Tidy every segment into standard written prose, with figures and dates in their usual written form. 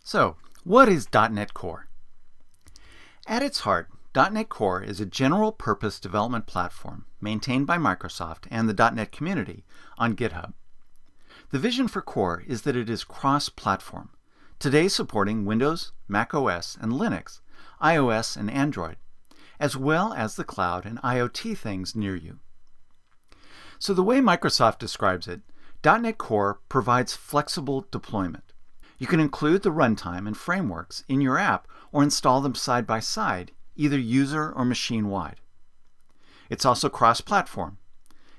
So, what is .NET Core? At its heart, .NET Core is a general-purpose development platform maintained by Microsoft and the .NET community on GitHub. The vision for Core is that it is cross-platform, today supporting Windows, Mac OS, and Linux, iOS, and Android, as well as the cloud and IoT things near you. So the way Microsoft describes it, .NET Core provides flexible deployment. You can include the runtime and frameworks in your app or install them side by side, either user or machine-wide. It's also cross-platform.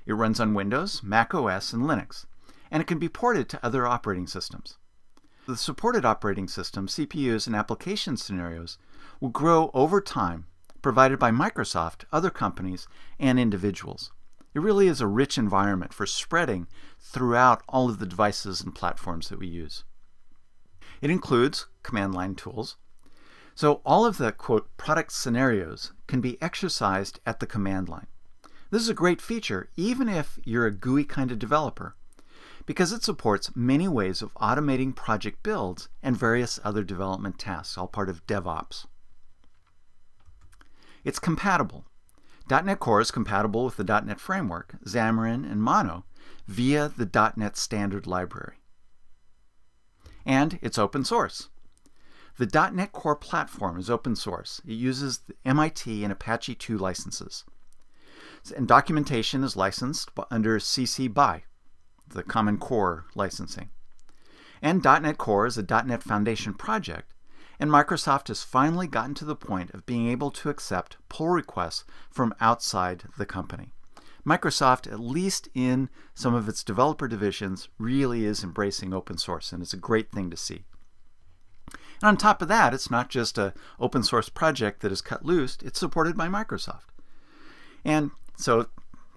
It runs on Windows, Mac OS, and Linux, and it can be ported to other operating systems. The supported operating system, CPUs, and application scenarios will grow over time, provided by Microsoft, other companies, and individuals. It really is a rich environment for spreading throughout all of the devices and platforms that we use. It includes command line tools. So all of the, quote, product scenarios can be exercised at the command line. This is a great feature even if you're a GUI kind of developer, because it supports many ways of automating project builds and various other development tasks, all part of DevOps. It's compatible. .NET Core is compatible with the .NET Framework, Xamarin, and Mono via the .NET Standard Library. And it's open source. The .NET Core platform is open source. It uses the MIT and Apache 2 licenses. And documentation is licensed under CC BY, the Common Core licensing. And .NET Core is a .NET Foundation project, and Microsoft has finally gotten to the point of being able to accept pull requests from outside the company. Microsoft, at least in some of its developer divisions, really is embracing open source, and it's a great thing to see. And on top of that, it's not just an open source project that is cut loose, it's supported by Microsoft. And so it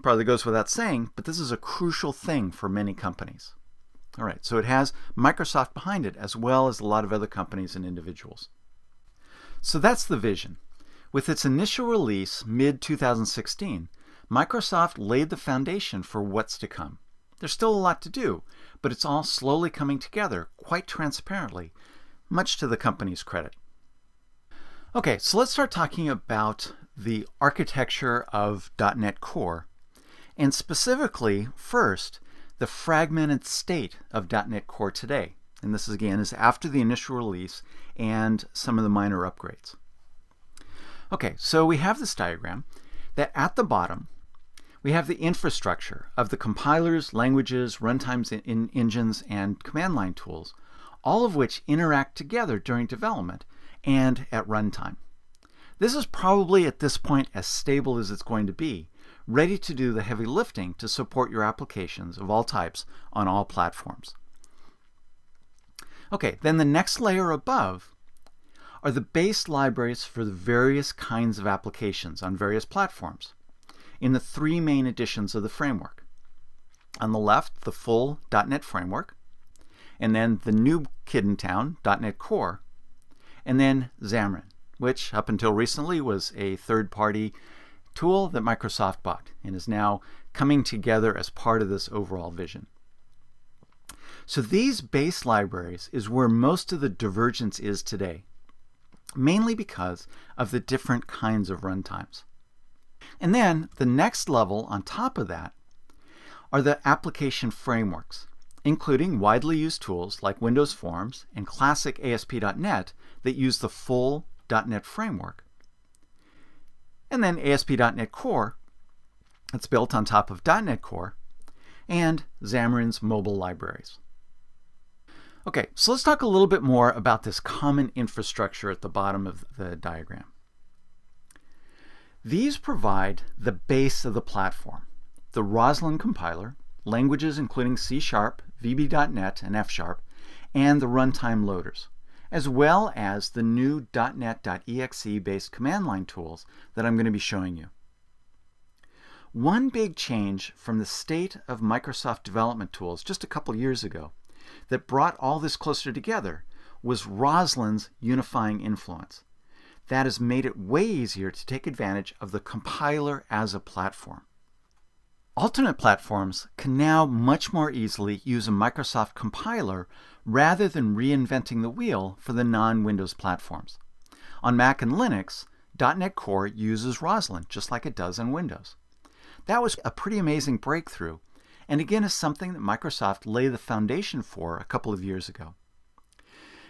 probably goes without saying, but this is a crucial thing for many companies. All right, so it has Microsoft behind it, as well as a lot of other companies and individuals. So that's the vision. With its initial release mid-2016, Microsoft laid the foundation for what's to come. There's still a lot to do, but it's all slowly coming together quite transparently, much to the company's credit. Okay, so let's start talking about the architecture of .NET Core, and specifically, first, the fragmented state of .NET Core today. And this, again, is after the initial release and some of the minor upgrades. Okay, so we have this diagram that at the bottom, we have the infrastructure of the compilers, languages, runtimes, engines, and command line tools, all of which interact together during development and at runtime. This is probably at this point as stable as it's going to be, ready to do the heavy lifting to support your applications of all types on all platforms. Okay, then the next layer above are the base libraries for the various kinds of applications on various platforms in the three main editions of the framework. On the left, the full .NET Framework, and then the new kid in town, .NET Core, and then Xamarin, which up until recently was a third-party tool that Microsoft bought and is now coming together as part of this overall vision. So these base libraries is where most of the divergence is today, mainly because of the different kinds of runtimes. And then the next level on top of that are the application frameworks, including widely used tools like Windows Forms and classic ASP.NET that use the full .NET Framework. And then ASP.NET Core, that's built on top of .NET Core, and Xamarin's mobile libraries. Okay, so let's talk a little bit more about this common infrastructure at the bottom of the diagram. These provide the base of the platform, the Roslyn compiler, languages including C#, VB.NET, and F#, and the runtime loaders, as well as the new .NET.exe-based command line tools that I'm going to be showing you. One big change from the state of Microsoft development tools just a couple years ago that brought all this closer together was Roslyn's unifying influence. That has made it way easier to take advantage of the compiler as a platform. Alternate platforms can now much more easily use a Microsoft compiler rather than reinventing the wheel for the non-Windows platforms. On Mac and Linux, .NET Core uses Roslyn, just like it does on Windows. That was a pretty amazing breakthrough, and again is something that Microsoft laid the foundation for a couple of years ago.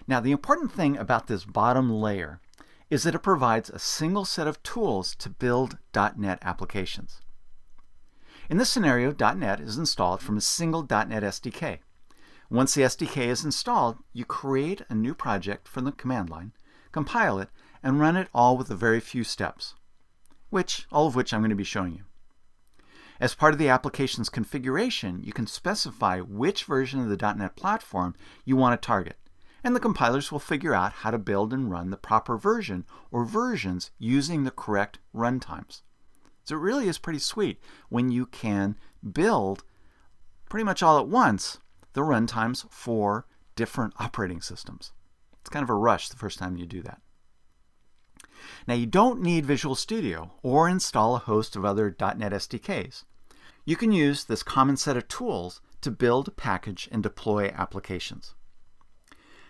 Now, the important thing about this bottom layer is that it provides a single set of tools to build .NET applications. In this scenario, .NET is installed from a single .NET SDK. Once the SDK is installed, you create a new project from the command line, compile it, and run it all with a very few steps, all of which I'm going to be showing you. As part of the application's configuration, you can specify which version of the .NET platform you want to target, and the compilers will figure out how to build and run the proper version or versions using the correct runtimes. So it really is pretty sweet when you can build pretty much all at once the runtimes for different operating systems. It's kind of a rush the first time you do that. Now, you don't need Visual Studio or install a host of other .NET SDKs. You can use this common set of tools to build, package, and deploy applications.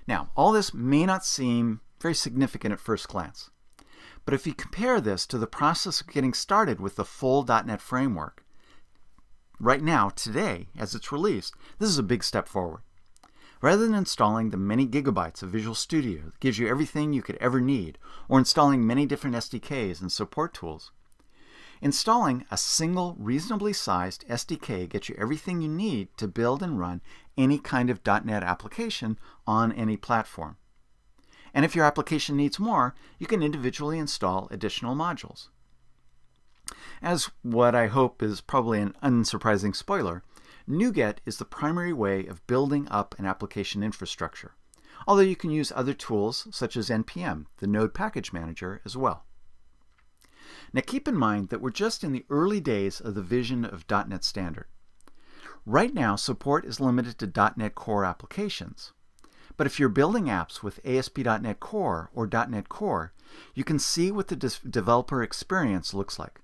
Now, all this may not seem very significant at first glance, but if you compare this to the process of getting started with the full .NET framework, right now, today, as it's released, this is a big step forward. Rather than installing the many gigabytes of Visual Studio that gives you everything you could ever need, or installing many different SDKs and support tools, installing a single reasonably sized SDK gets you everything you need to build and run any kind of .NET application on any platform. And if your application needs more, you can individually install additional modules. As what I hope is probably an unsurprising spoiler, NuGet is the primary way of building up an application infrastructure, although you can use other tools such as NPM, the Node Package Manager, as well. Now keep in mind that we're just in the early days of the vision of .NET Standard. Right now, support is limited to .NET Core applications. But if you're building apps with ASP.NET Core or .NET Core, you can see what the developer experience looks like.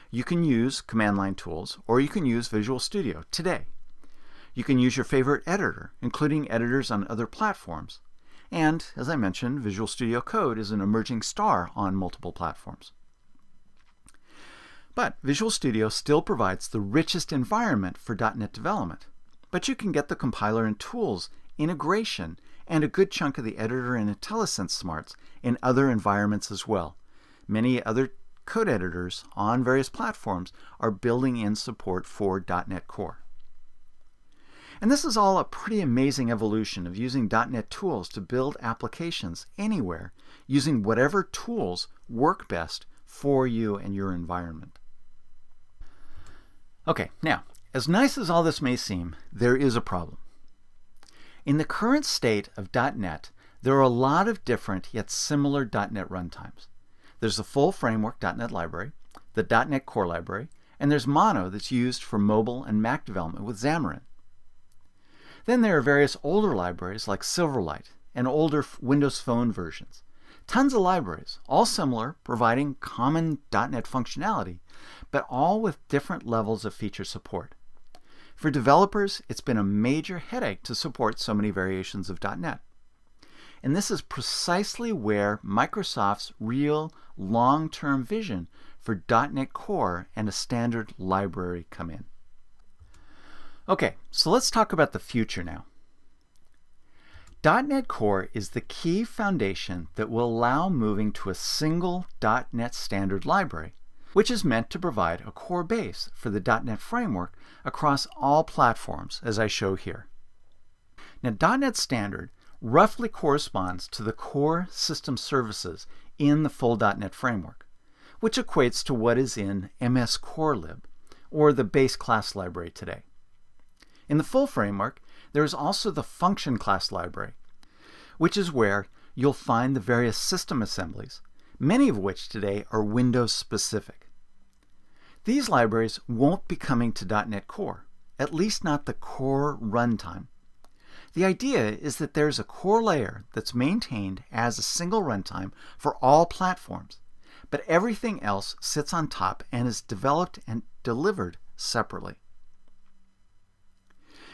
You can use command line tools, or you can use Visual Studio today. You can use your favorite editor, including editors on other platforms. And, as I mentioned, Visual Studio Code is an emerging star on multiple platforms. But Visual Studio still provides the richest environment for .NET development. But you can get the compiler and tools, integration, and a good chunk of the editor and IntelliSense smarts in other environments as well. Many other code editors on various platforms are building in support for .NET Core. And this is all a pretty amazing evolution of using .NET tools to build applications anywhere, using whatever tools work best for you and your environment. Okay, now, as nice as all this may seem, there is a problem. In the current state of .NET, there are a lot of different yet similar .NET runtimes. There's the full framework .NET library, the .NET Core library, and there's Mono that's used for mobile and Mac development with Xamarin. Then there are various older libraries like Silverlight and older Windows Phone versions. Tons of libraries, all similar, providing common .NET functionality, but all with different levels of feature support. For developers, it's been a major headache to support so many variations of .NET. And this is precisely where Microsoft's real long-term vision for .NET Core and a standard library come in. Okay, so let's talk about the future now. .NET Core is the key foundation that will allow moving to a single .NET standard library, which is meant to provide a core base for the .NET framework across all platforms, as I show here. Now, .NET Standard roughly corresponds to the core system services in the full .NET framework, which equates to what is in MS CoreLib, or the base class library today. In the full framework, there is also the function class library, which is where you'll find the various system assemblies, many of which today are Windows specific. These libraries won't be coming to .NET Core, at least not the core runtime. The idea is that there's a core layer that's maintained as a single runtime for all platforms, but everything else sits on top and is developed and delivered separately.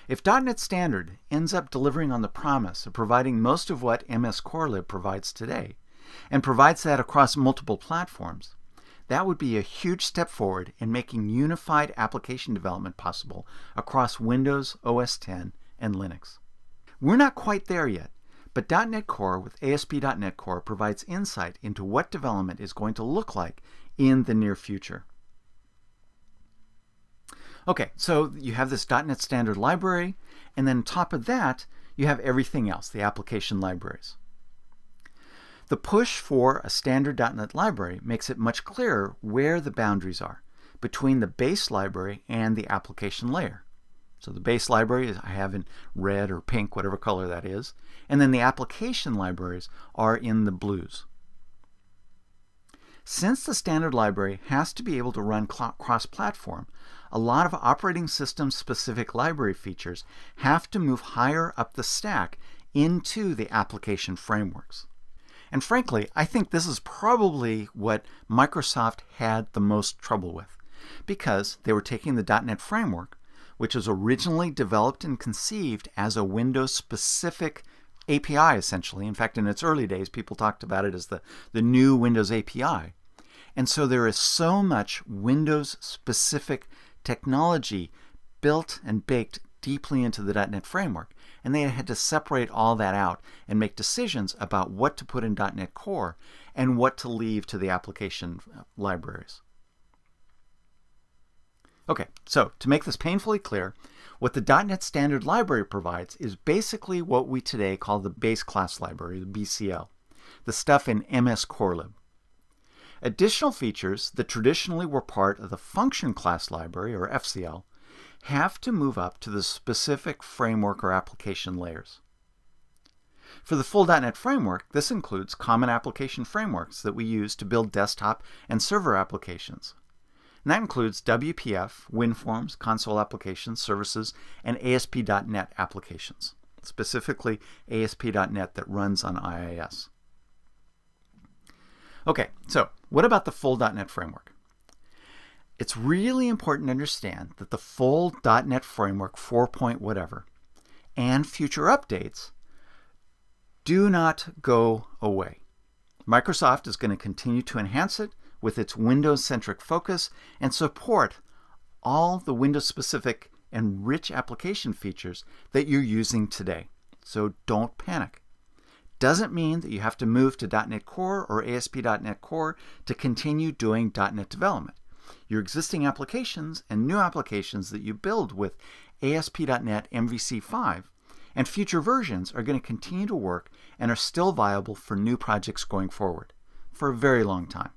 If .NET Standard ends up delivering on the promise of providing most of what MS Core Lib provides today, and provides that across multiple platforms, that would be a huge step forward in making unified application development possible across Windows, OS X, and Linux. We're not quite there yet, but .NET Core with ASP.NET Core provides insight into what development is going to look like in the near future. Okay, so you have this .NET Standard library, and then on top of that, you have everything else, the application libraries. The push for a standard .NET library makes it much clearer where the boundaries are between the base library and the application layer. So the base library I have in red or pink, whatever color that is, and then the application libraries are in the blues. Since the standard library has to be able to run cross-platform, a lot of operating system specific library features have to move higher up the stack into the application frameworks. And frankly, I think this is probably what Microsoft had the most trouble with, because they were taking the .NET framework, which was originally developed and conceived as a Windows-specific API, essentially. In fact, in its early days, people talked about it as the new Windows API. And so there is so much Windows-specific technology built and baked deeply into the .NET framework, and they had to separate all that out and make decisions about what to put in .NET Core and what to leave to the application libraries. Okay, so to make this painfully clear, what the .NET Standard Library provides is basically what we today call the base class library, the BCL, the stuff in MS Core Lib. Additional features that traditionally were part of the function class library, or FCL, have to move up to the specific framework or application layers. For the full .NET framework, this includes common application frameworks that we use to build desktop and server applications. And that includes WPF, WinForms, console applications, services, and ASP.NET applications, specifically ASP.NET that runs on IIS. Okay, so what about the full .NET framework? It's really important to understand that the full .NET Framework 4 point whatever and future updates do not go away. Microsoft is going to continue to enhance it with its Windows-centric focus and support all the Windows-specific and rich application features that you're using today. So don't panic. Doesn't mean that you have to move to .NET Core or ASP.NET Core to continue doing .NET development. Your existing applications and new applications that you build with ASP.NET MVC5 and future versions are going to continue to work and are still viable for new projects going forward for a very long time.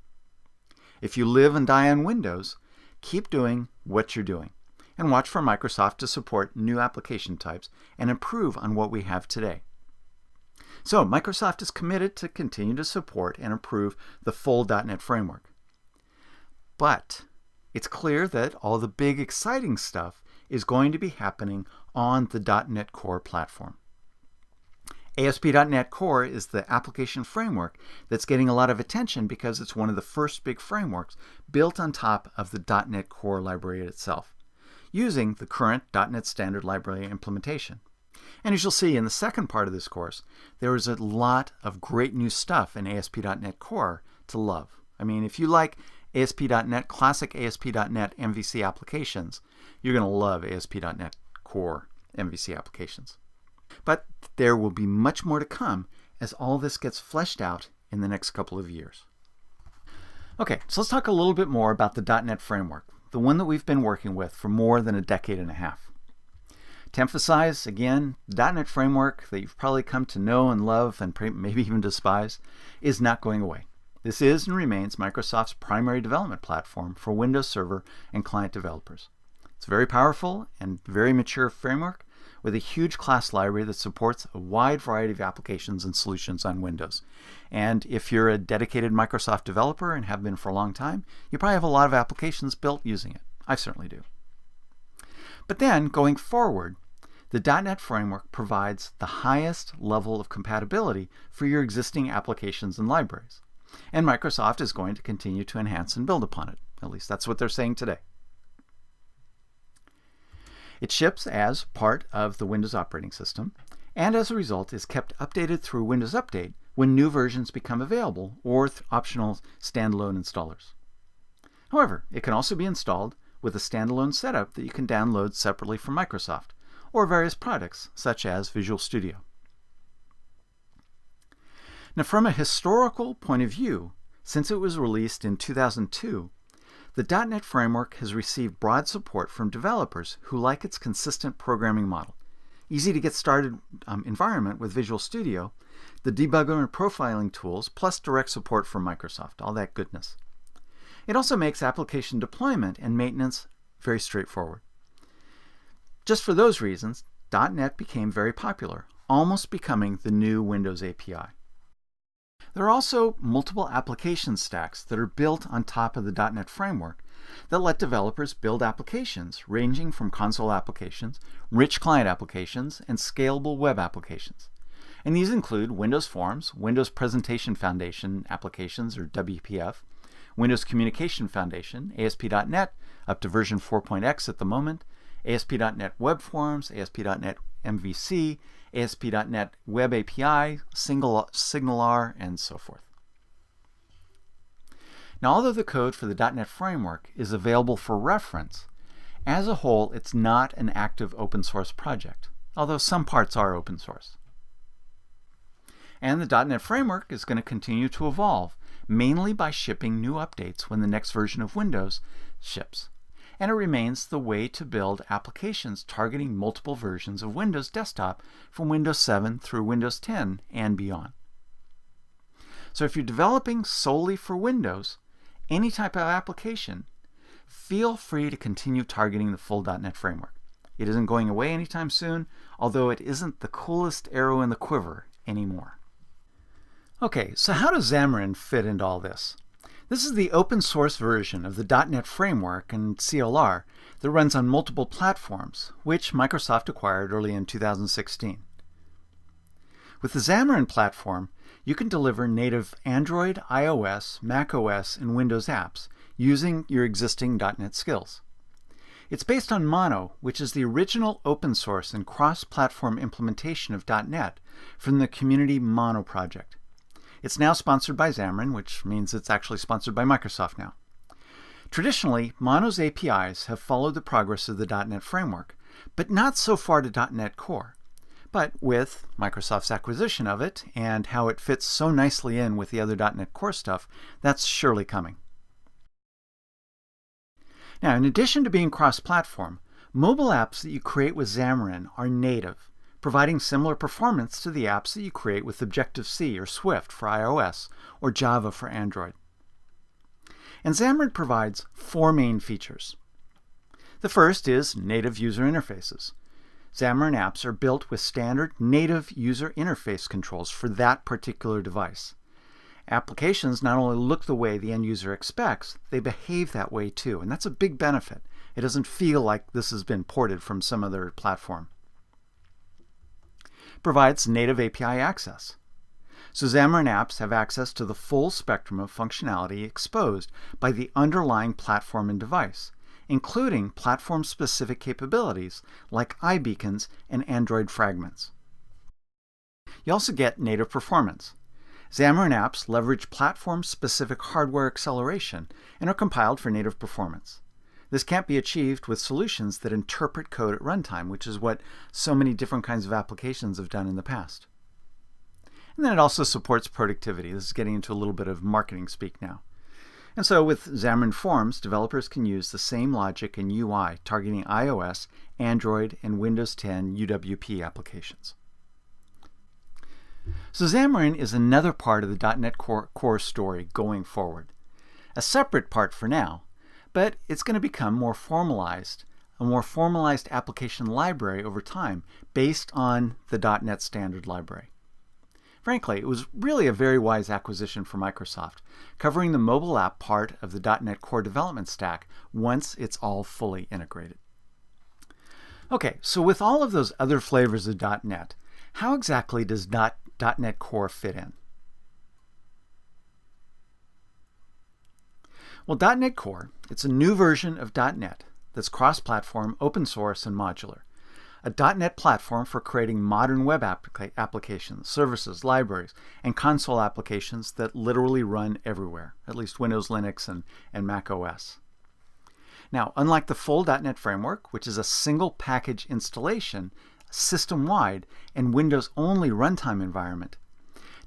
If you live and die on Windows, keep doing what you're doing and watch for Microsoft to support new application types and improve on what we have today. So Microsoft is committed to continue to support and improve the full .NET framework. But it's clear that all the big exciting stuff is going to be happening on the .NET Core platform. ASP.NET Core is the application framework that's getting a lot of attention because it's one of the first big frameworks built on top of the .NET Core library itself, using the current .NET Standard Library implementation. And as you'll see in the second part of this course, there is a lot of great new stuff in ASP.NET Core to love. I mean, if you like ASP.NET, classic ASP.NET MVC applications, you're going to love ASP.NET Core MVC applications. But there will be much more to come as all this gets fleshed out in the next couple of years. Okay, so let's talk a little bit more about the .NET framework, the one that we've been working with for more than a decade and a half. To emphasize, again, the .NET framework that you've probably come to know and love and maybe even despise is not going away. This is and remains Microsoft's primary development platform for Windows Server and client developers. It's a very powerful and very mature framework with a huge class library that supports a wide variety of applications and solutions on Windows. And if you're a dedicated Microsoft developer and have been for a long time, you probably have a lot of applications built using it. I certainly do. But then, going forward, the .NET framework provides the highest level of compatibility for your existing applications and libraries. And Microsoft is going to continue to enhance and build upon it. At least that's what they're saying today. It ships as part of the Windows operating system, and as a result is kept updated through Windows Update when new versions become available or optional standalone installers. However, it can also be installed with a standalone setup that you can download separately from Microsoft or various products such as Visual Studio. Now, from a historical point of view, since it was released in 2002, the .NET framework has received broad support from developers who like its consistent programming model, easy to get started environment with Visual Studio, the debugger and profiling tools, plus direct support from Microsoft, all that goodness. It also makes application deployment and maintenance very straightforward. Just for those reasons, .NET became very popular, almost becoming the new Windows API. There are also multiple application stacks that are built on top of the .NET framework that let developers build applications ranging from console applications, rich client applications, and scalable web applications. And these include Windows Forms, Windows Presentation Foundation applications, or WPF, Windows Communication Foundation, ASP.NET, up to version 4.x at the moment, ASP.NET Web Forms, ASP.NET MVC, ASP.NET Web API, SignalR, and so forth. Now, although the code for the .NET framework is available for reference, as a whole, it's not an active open source project, although some parts are open source. And the .NET framework is going to continue to evolve, mainly by shipping new updates when the next version of Windows ships. And it remains the way to build applications targeting multiple versions of Windows Desktop from Windows 7 through Windows 10 and beyond. So if you're developing solely for Windows, any type of application, feel free to continue targeting the full .NET framework. It isn't going away anytime soon, although it isn't the coolest arrow in the quiver anymore. Okay, so how does Xamarin fit into all this? This is the open source version of the .NET framework and CLR that runs on multiple platforms, which Microsoft acquired early in 2016. With the Xamarin platform, you can deliver native Android, iOS, macOS, and Windows apps using your existing .NET skills. It's based on Mono, which is the original open source and cross-platform implementation of .NET from the Community Mono project. It's now sponsored by Xamarin, which means it's actually sponsored by Microsoft now. Traditionally, Mono's APIs have followed the progress of the .NET framework, but not so far to .NET Core. But with Microsoft's acquisition of it and how it fits so nicely in with the other .NET Core stuff, that's surely coming. Now, in addition to being cross-platform, mobile apps that you create with Xamarin are native, providing similar performance to the apps that you create with Objective-C or Swift for iOS or Java for Android. And Xamarin provides 4 main features. The first is native user interfaces. Xamarin apps are built with standard native user interface controls for that particular device. Applications not only look the way the end user expects, they behave that way too, and that's a big benefit. It doesn't feel like this has been ported from some other platform. Provides native API access. So Xamarin apps have access to the full spectrum of functionality exposed by the underlying platform and device, including platform-specific capabilities like iBeacons and Android fragments. You also get native performance. Xamarin apps leverage platform-specific hardware acceleration and are compiled for native performance. This can't be achieved with solutions that interpret code at runtime, which is what so many different kinds of applications have done in the past. And then it also supports productivity. This is getting into a little bit of marketing speak now. And so with Xamarin Forms, developers can use the same logic and UI targeting iOS, Android, and Windows 10 UWP applications. So Xamarin is another part of the .NET Core story going forward. A separate part for now, but it's going to become a more formalized application library over time based on the .NET Standard Library. Frankly, it was really a very wise acquisition for Microsoft, covering the mobile app part of the .NET Core development stack once it's all fully integrated. Okay, so with all of those other flavors of .NET, how exactly does .NET Core fit in? Well, .NET Core, it's a new version of .NET that's cross-platform, open source, and modular. A .NET platform for creating modern web applications, services, libraries, and console applications that literally run everywhere, at least Windows, Linux, and Mac OS. Now, unlike the full .NET framework, which is a single package installation, system-wide, and Windows-only runtime environment,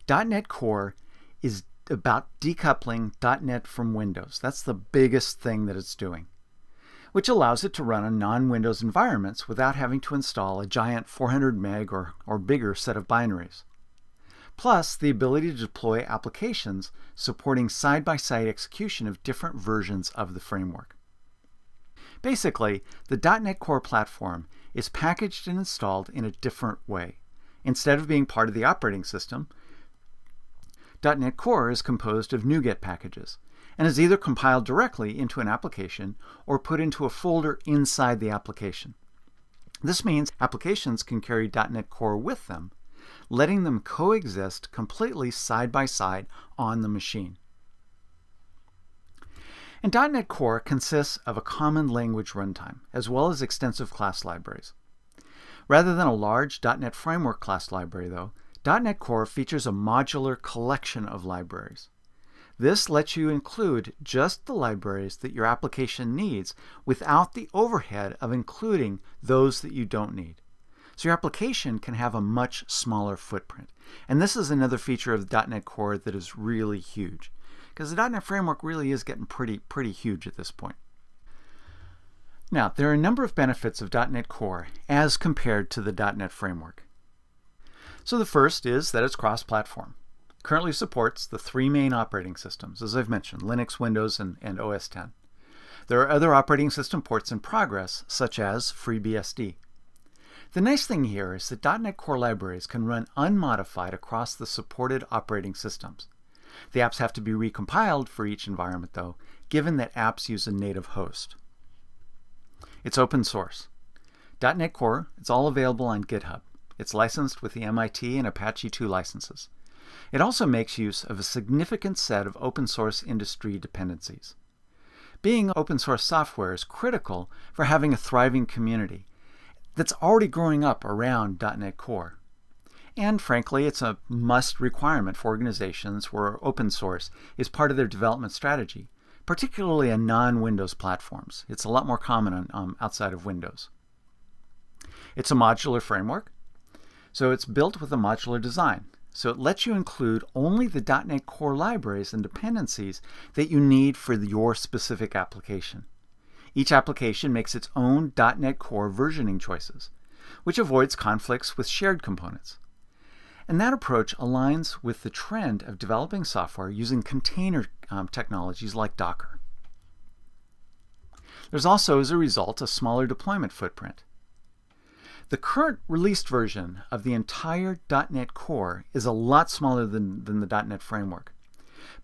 .NET Core is about decoupling .NET from Windows. That's the biggest thing that it's doing, which allows it to run on non-Windows environments without having to install a giant 400 meg or bigger set of binaries. Plus, the ability to deploy applications supporting side-by-side execution of different versions of the framework. Basically, the .NET Core platform is packaged and installed in a different way. Instead of being part of the operating system, .NET Core is composed of NuGet packages and is either compiled directly into an application or put into a folder inside the application. This means applications can carry .NET Core with them, letting them coexist completely side by side on the machine. And .NET Core consists of a common language runtime, as well as extensive class libraries. Rather than a large .NET Framework class library, though, .NET Core features a modular collection of libraries. This lets you include just the libraries that your application needs without the overhead of including those that you don't need. So your application can have a much smaller footprint. And this is another feature of .NET Core that is really huge, because the .NET Framework really is getting pretty huge at this point. Now, there are a number of benefits of .NET Core as compared to the .NET Framework. So the first is that it's cross-platform. Currently supports the three main operating systems, as I've mentioned, Linux, Windows, and OS X. There are other operating system ports in progress, such as FreeBSD. The nice thing here is that .NET Core libraries can run unmodified across the supported operating systems. The apps have to be recompiled for each environment, though, given that apps use a native host. It's open source. .NET Core, it's all available on GitHub. It's licensed with the MIT and Apache 2 licenses. It also makes use of a significant set of open source industry dependencies. Being open source software is critical for having a thriving community that's already growing up around .NET Core. And frankly, it's a must requirement for organizations where open source is part of their development strategy, particularly on non-Windows platforms. It's a lot more common outside of Windows. It's a modular framework, so it's built with a modular design. So it lets you include only the .NET Core libraries and dependencies that you need for your specific application. Each application makes its own .NET Core versioning choices, which avoids conflicts with shared components. And that approach aligns with the trend of developing software using container technologies like Docker. There's also, as a result, a smaller deployment footprint. The current released version of the entire .NET Core is a lot smaller than the .NET Framework.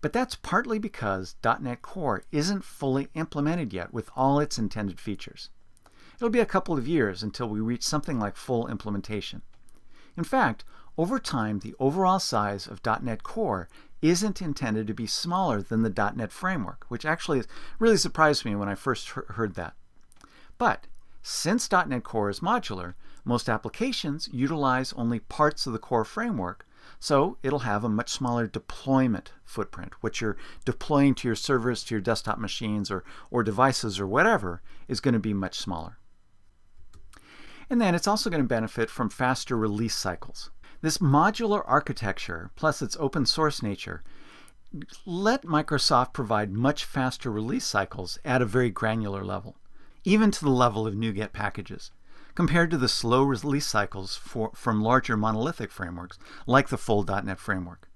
But that's partly because .NET Core isn't fully implemented yet with all its intended features. It'll be a couple of years until we reach something like full implementation. In fact, over time, the overall size of .NET Core isn't intended to be smaller than the .NET Framework, which actually really surprised me when I first heard that. But since .NET Core is modular, most applications utilize only parts of the core framework, so it'll have a much smaller deployment footprint. What you're deploying to your servers, to your desktop machines, or devices, or whatever, is going to be much smaller. And then it's also going to benefit from faster release cycles. This modular architecture, plus its open source nature, let Microsoft provide much faster release cycles at a very granular level, even to the level of NuGet packages, compared to the slow release cycles from larger monolithic frameworks like the full .NET Framework.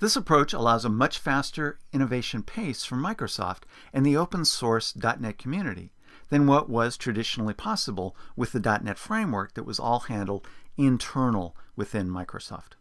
This approach allows a much faster innovation pace for Microsoft and the open source .NET community than what was traditionally possible with the .NET Framework that was all handled internal within Microsoft.